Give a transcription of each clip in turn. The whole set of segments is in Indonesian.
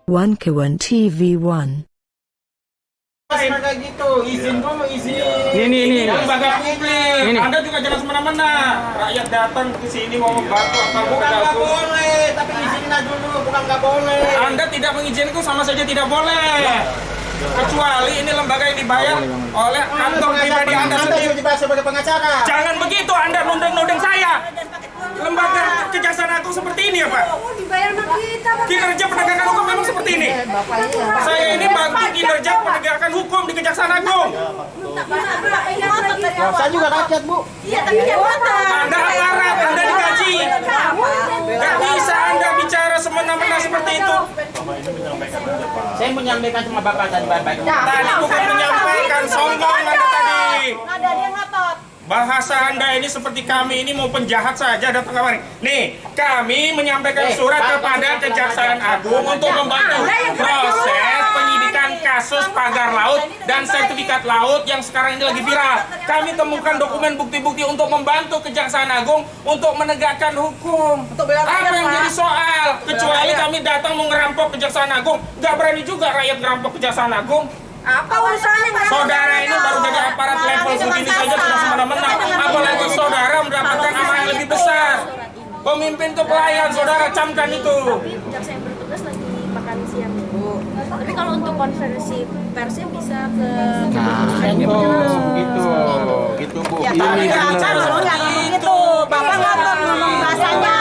One Kawan TV1. Kayak gitu, izin kok izin. Ini. Lembaga publik. Ini. Anda juga jangan semena-mena. Rakyat datang ke sini mau membantu apa Bukan nggak boleh, tapi izinkan dulu, bukan nggak boleh. Anda tidak mengizinkan sama saja tidak boleh. Kecuali ini lembaga yang dibayar oleh kantong pribadi Anda sendiri. Dibayar sebagai pengacara. Jangan begitu Anda nuding-nuding saya. Lembaga Kejaksaan Agung seperti ini ya Pak? Dibayar sama kita, Pak. Kinerja penegakan hukum memang seperti ini. Saya ini bantu kinerja penegakan hukum di Kejaksaan Agung. Saya juga rakyat, Bu. Iya, tapi dia ngotot. Anda aparat, Anda digaji. Gak bisa Anda bicara semena-mena seperti itu. Saya menyampaikan sama Bapak tadi baik-baik. Tadi bukan menyampaikan, sombong Anda tadi. Ada dia ngotot. Bahasa Anda ini seperti kami ini mau penjahat saja datang kemari. Nih, kami menyampaikan surat kepada Kejaksaan Agung untuk membantu proses penyidikan kasus pagar laut dan sertifikat laut yang sekarang ini lagi viral. Kami temukan dokumen bukti-bukti untuk membantu Kejaksaan Agung untuk menegakkan hukum. Apa yang jadi soal? Kecuali kami datang mau ngerampok Kejaksaan Agung, nggak berani juga rakyat ngerampok Kejaksaan Agung. Apa urusannya? Saudara ini baru jadi aparat level begini saja sudah semena-mena. Apalagi saudara mendapatkan amanah yang lebih besar. Pemimpin itu pelayan, saudara camkan itu. Tapi jaksa yang bertugas lagi makan siang dulu. Tapi kalau untuk konferensi persnya bisa ke Gitu, Bu. Ya, tapi nggak ngomong gitu. Bapak ngotot ngomong bahasanya.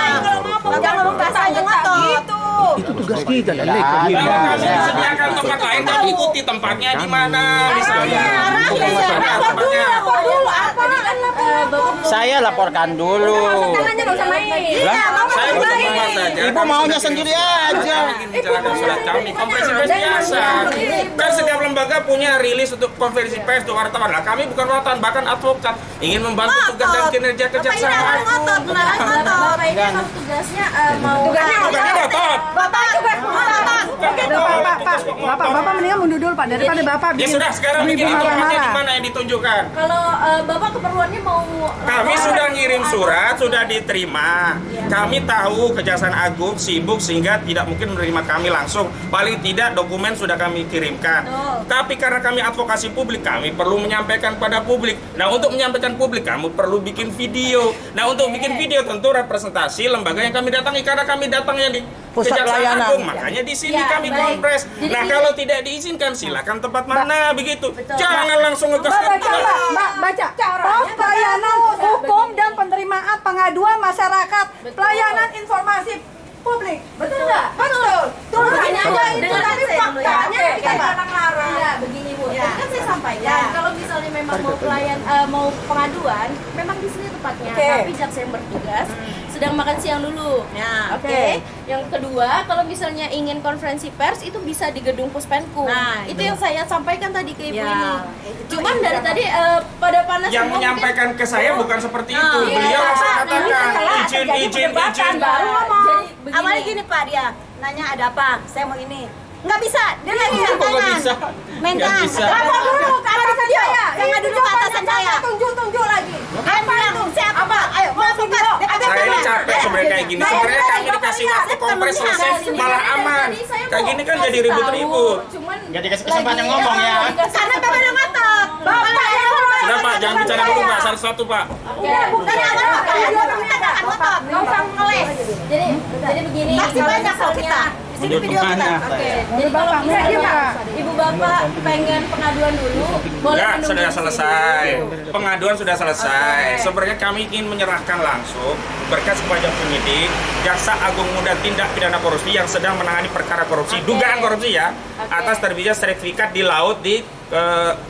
Jangan ngomong bahasanya ngotot. Itu tugas kita dan Kalau kami disediakan tempat lain, kami ikuti tempatnya di mana. Misalnya, tempatnya. Saya laporkan dulu. Saya bukan mama saja. Ibu maunya sendiri aja. Kami ingin menjalankan surat kami, konferensi pers biasa. Kan setiap lembaga punya rilis untuk konferensi pers untuk wartawan. Nah, kami bukan wartawan, bahkan advokat ingin membantu tugas dan kinerja Kejaksaan Agung. Bapak ini emang tugasnya mau Tugasnya ngotot. Bapak juga ngotot. Bapak mendingan mundur dulu Pak daripada Bapak Ya sudah, sekarang bikin itu tempatnya di mana yang ditunjukkan. kalau Bapak keperluannya mau Kami sudah ngirim surat, sudah diterima. Kami tahu Kejaksaan Agung sibuk sehingga tidak mungkin menerima kami langsung. Paling tidak dokumen sudah kami kirimkan. Tapi karena kami advokasi publik, kami perlu menyampaikan pada publik. Nah, untuk menyampaikan publik, kamu perlu bikin video. Nah, untuk bikin video tentu representasi lembaga yang kami datangi. Karena kami datangnya di Pusat Kejaksaan layanan. Agung, makanya di sini Ya, kami baik. kompres. Jadi Nah, gini. kalau tidak diizinkan, silakan tempat mana begitu. Jangan langsung ngegas. baca pos pelayanan hukum dan penerimaan pengaduan masyarakat pelayanan informasi publik betul nggak? Betul. Tulisannya aja itu Dengar tapi saya dulu ya. faktanya Oke, kita oke. larang-larang. Ya, begini Bu. Ya. Tadi kan saya sampaikan Ya. kalau misalnya memang mau mau pengaduan, memang di sini tempatnya. Oke. Tapi jaksa yang bertugas sedang makan siang dulu. Ya, Oke. oke. Yang kedua, kalau misalnya ingin konferensi pers itu bisa di gedung Puspenkum. Nah, itu yang saya sampaikan tadi ke Ibu Ya, ini. itu Cuman iya. dari tadi pada panas Yang semua menyampaikan ke saya bukan seperti itu. iya. Beliau langsung Nah, katakan izin. baru ngomong. Jadi begini. Awalnya gini Pak dia nanya ada apa? Saya mau ini. Nggak bisa. Dia lagi main Kok nggak tangan. bisa? Main Nggak tangan. bisa. Lapor dulu ke atasan saya. Jangan dulu ke atasan saya. Tunjuk lagi. Apa itu? Siapa Pak? Ayo, mau video. Saya ini capek sebenarnya kayak gini. Sebenarnya kami dikasih waktu kompres selesai malah aman. Kayak gini kan jadi ribut-ribut. Cuman Nggak dikasih kesempatan ngomong ya. Karena Bapak udah ngotot. Bapak yang Sudah Pak, jangan bicara dulu Pak, satu-satu Pak. Dari awal Bapak yang mengatakan ngotot. Nggak usah ngeles. jadi begini. Pasti kalau banyak kok kita. misalnya- Di sini video kita. Oke, jadi kalau misalnya Ibu Bapak pengen pengaduan dulu, boleh Ya, menunggu sudah di sini. selesai. Pengaduan sudah selesai. Sebenarnya kami ingin menyerahkan langsung berkas kepada penyidik Jaksa Agung Muda Tindak Pidana Korupsi yang sedang menangani perkara korupsi, dugaan korupsi ya, atas terbitnya sertifikat di laut di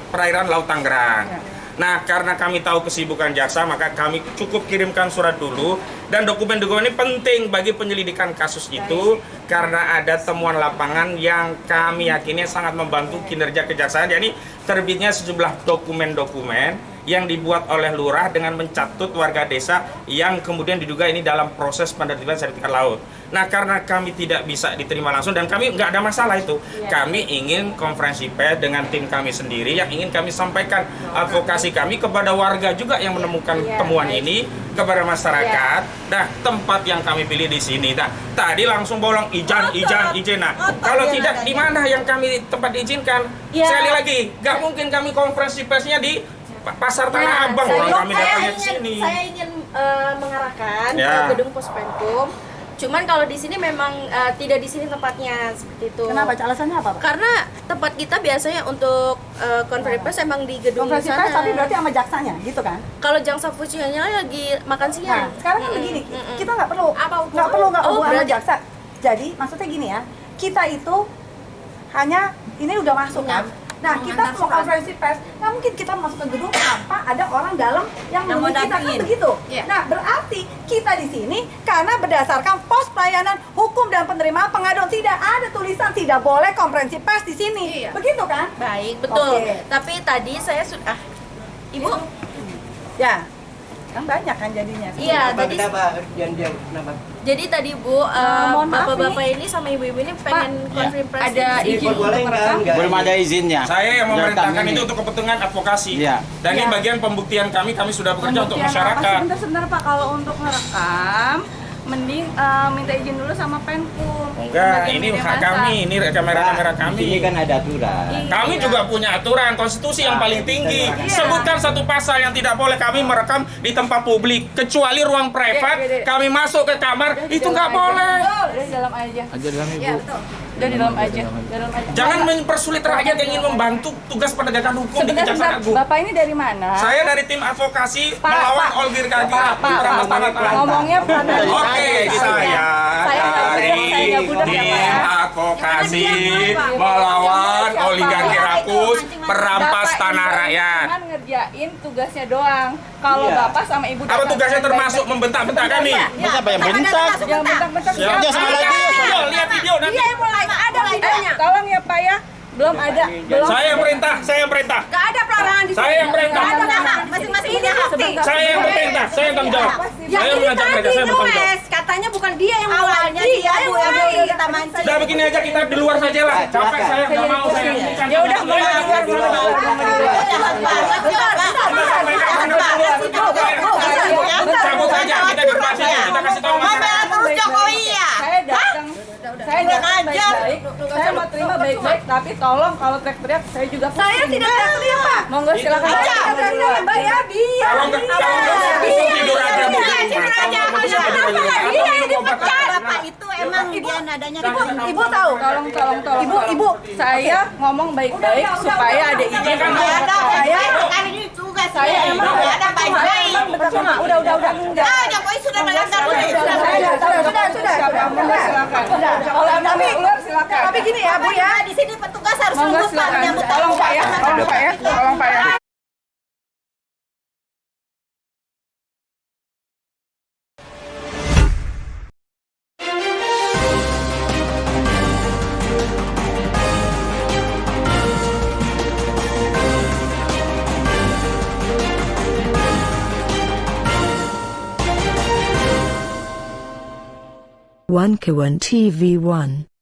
perairan Laut Tangerang. Nah, karena kami tahu kesibukan jaksa, maka kami cukup kirimkan surat dulu. Dan dokumen-dokumen ini penting bagi penyelidikan kasus itu, karena ada temuan lapangan yang kami yakini sangat membantu kinerja kejaksaan. Jadi terbitnya sejumlah dokumen-dokumen yang dibuat oleh lurah dengan mencatut warga desa yang kemudian diduga ini dalam proses penertiban sertifikat laut. Nah, karena kami tidak bisa diterima langsung dan kami nggak ada masalah itu. Kami ingin konferensi pers dengan tim kami sendiri yang ingin kami sampaikan advokasi kami kepada warga juga yang menemukan temuan ini, kepada masyarakat. Nah, tempat yang kami pilih di sini. Nah, tadi langsung bolong izin. Nah, kalau tidak di mana yang kami tempat diizinkan? Sekali lagi, nggak mungkin kami konferensi persnya di Pasar Tanah Abang. Orang kami datangnya ke sini. Saya ingin mengarahkan Ya. ke gedung Pospenkum. Cuman kalau di sini memang tidak di sini tempatnya seperti itu. Kenapa? Alasannya apa, Pak? Karena tempat kita biasanya untuk konferensi pers emang di gedung Konferensi sana. pers tapi berarti sama jaksanya, gitu kan? Kalau jaksa Fusianya lagi makan Nah, siang. sekarang kan begini, kita nggak perlu Apa hukum? nggak perlu Oh, sama berarti- jaksa. Jadi maksudnya gini ya, kita itu hanya ini udah masuk kan. Nah, kita mau konferensi pers, nggak mungkin kita masuk ke gedung tanpa ada orang dalam yang mau menunggu kita kan dampingin. begitu. Iya. Nah, berarti kita di sini karena berdasarkan pos pelayanan hukum dan penerimaan pengaduan tidak ada tulisan tidak boleh konferensi pers di sini. Iya. Begitu kan? Baik, betul. Oke. Tapi tadi saya sudah Ibu, Ya. Kan banyak kan jadinya. iya tadi Kenapa? jadi tadi Bu, mohon maaf bapak-bapak ini sama ibu-ibu ini pengen konferensi pers. ada di- izin untuk merekam? Belum ada izinnya. Saya yang memerintahkan Datang ini. itu untuk kepentingan advokasi. Iya. Dan ini bagian pembuktian kami sudah bekerja untuk masyarakat. Sebentar Pak, kalau untuk merekam mending minta izin dulu sama Penkum. Enggak, Sebagai ini media hak massa. kami, ini kamera-kamera kami. Ini kan ada aturan. Kami juga punya aturan konstitusi yang paling tinggi. Sebutkan satu pasal yang tidak boleh kami merekam di tempat publik, kecuali ruang privat. Kami masuk ke kamar itu nggak boleh. Udah di dalam aja. Aja dalam ibu. Iya, betul. Udah di dalam aja. Dalam aja. Jangan mempersulit rakyat yang ingin membantu tugas penegakan hukum di Sebentar, Kejaksaan Agung. Bapak ini dari mana? Saya dari tim advokasi Pak, melawan Pak. oligarki Pak, Rampas Tanah Tanah. ngomongnya pelan. Oke, saya Saya nggak budak ya, Pak, tim ya. advokasi melawan oligarki rakus perampas Bapak tanah ini rakyat. Jangan ngerjain tugasnya doang. Kalau Iya. Bapak sama Ibu Apa tugasnya termasuk membentak-bentak kami? Masa apa yang bentak? Jangan bentak-bentak. Ya, Jangan sama lagi. Lihat video nanti. Ada videonya. Tolong ya Pak ya. Belum ada. Belum. Saya yang perintah, saya yang perintah. Nggak ada pelarangan di sini. Saya yang perintah. Nggak ada hak. Masing-masing punya hak. Saya yang perintah, saya yang tanggung jawab. Saya yang mengajak mereka, saya bertanggung jawab. Katanya bukan dia yang awalnya dia yang mulai kita mancing. Udah begini aja kita di luar saja lah. Capek saya nggak mau saya hentikan. Ya udah, mau di luar, mau di luar. Cabut saja kita di depan sini, kita kasih tahu masyarakat. Saya datang. Saya datang baik-baik. Saya mau terima baik-baik, tapi tolong kalau teriak-teriak saya juga pusing. Saya tidak terima. Monggo silakan. Mbak ya, dia. Kalau nggak pusing tidur aja bu. Dia yang dipecat. Bapak itu emang dia nadanya. Ibu tahu. Tolong. Ibu. Saya ngomong baik-baik supaya ada izin. Saya emang ada baik-baik. percuma. Udah. Enggak. Jokowi sudah melanggar. Monggo silakan. Kalau Anda mau keluar silakan. Tapi gini ya, Bu ya, di sini petugas harus Monggo membuka silakan. menyambut Tolong Pak ya. Tolong Pak ya. One Kawan TV 1.